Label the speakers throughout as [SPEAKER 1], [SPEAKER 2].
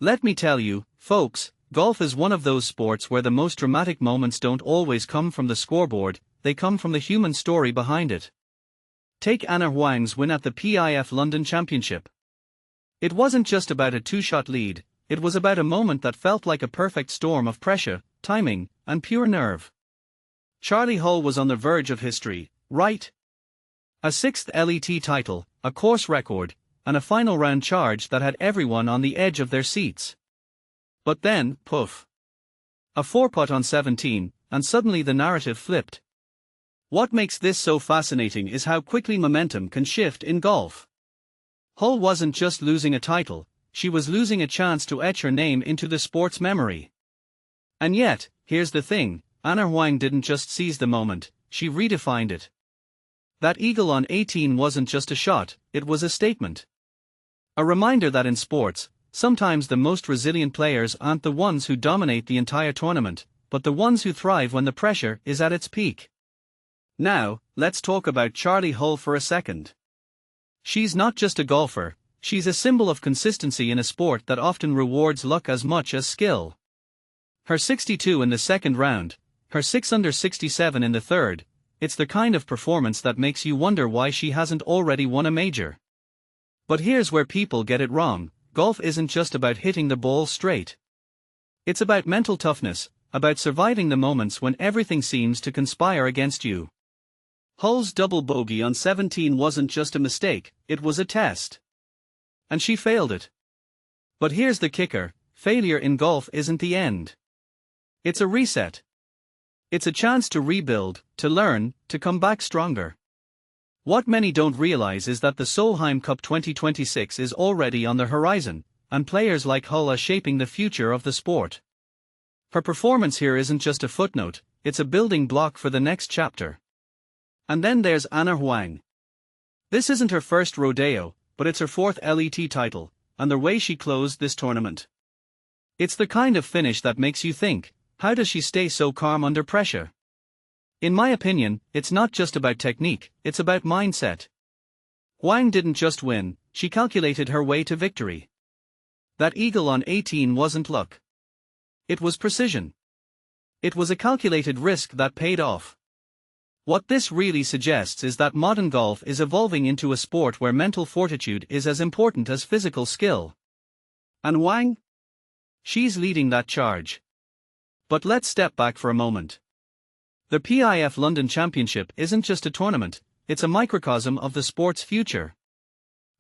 [SPEAKER 1] Let me tell you, folks, golf is one of those sports where the most dramatic moments don't always come from the scoreboard, they come from the human story behind it. Take Anna Huang's win at the PIF London Championship. It wasn't just about a two-shot lead, it was about a moment that felt like a perfect storm of pressure, timing, and pure nerve. Charley Hull was on the verge of history, right? A sixth LET title, a course record, and a final round charge that had everyone on the edge of their seats. But then, poof. A four-putt on 17, and suddenly the narrative flipped. What makes this so fascinating is how quickly momentum can shift in golf. Hull wasn't just losing a title, she was losing a chance to etch her name into the sport's memory. And yet, here's the thing, Anna Huang didn't just seize the moment, she redefined it. That eagle on 18 wasn't just a shot, it was a statement. A reminder that in sports, sometimes the most resilient players aren't the ones who dominate the entire tournament, but the ones who thrive when the pressure is at its peak. Now, let's talk about Charley Hull for a second. She's not just a golfer, she's a symbol of consistency in a sport that often rewards luck as much as skill. Her 62 in the second round, her 6 under 67 in the third, it's the kind of performance that makes you wonder why she hasn't already won a major. But here's where people get it wrong, golf isn't just about hitting the ball straight. It's about mental toughness, about surviving the moments when everything seems to conspire against you. Hull's double bogey on 17 wasn't just a mistake, it was a test. And she failed it. But here's the kicker, failure in golf isn't the end. It's a reset. It's a chance to rebuild, to learn, to come back stronger. What many don't realize is that the Solheim Cup 2026 is already on the horizon, and players like Hull are shaping the future of the sport. Her performance here isn't just a footnote, it's a building block for the next chapter. And then there's Anna Huang. This isn't her first rodeo, but it's her fourth LET title, and the way she closed this tournament. It's the kind of finish that makes you think, how does she stay so calm under pressure? In my opinion, it's not just about technique, it's about mindset. Huang didn't just win, she calculated her way to victory. That eagle on 18 wasn't luck. It was precision. It was a calculated risk that paid off. What this really suggests is that modern golf is evolving into a sport where mental fortitude is as important as physical skill. And Huang? She's leading that charge. But let's step back for a moment. The PIF London Championship isn't just a tournament, it's a microcosm of the sport's future.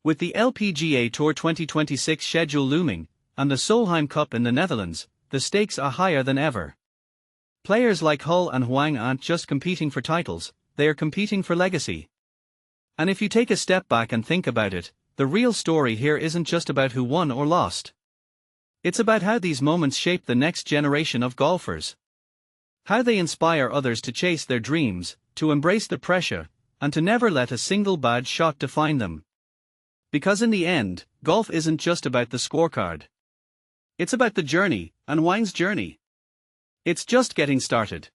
[SPEAKER 1] With the LPGA Tour 2026 schedule looming, and the Solheim Cup in the Netherlands, the stakes are higher than ever. Players like Hull and Huang aren't just competing for titles, they are competing for legacy. And if you take a step back and think about it, the real story here isn't just about who won or lost. It's about how these moments shape the next generation of golfers. How they inspire others to chase their dreams, to embrace the pressure, and to never let a single bad shot define them. Because in the end, golf isn't just about the scorecard. It's about the journey, and Huang's journey. It's just getting started.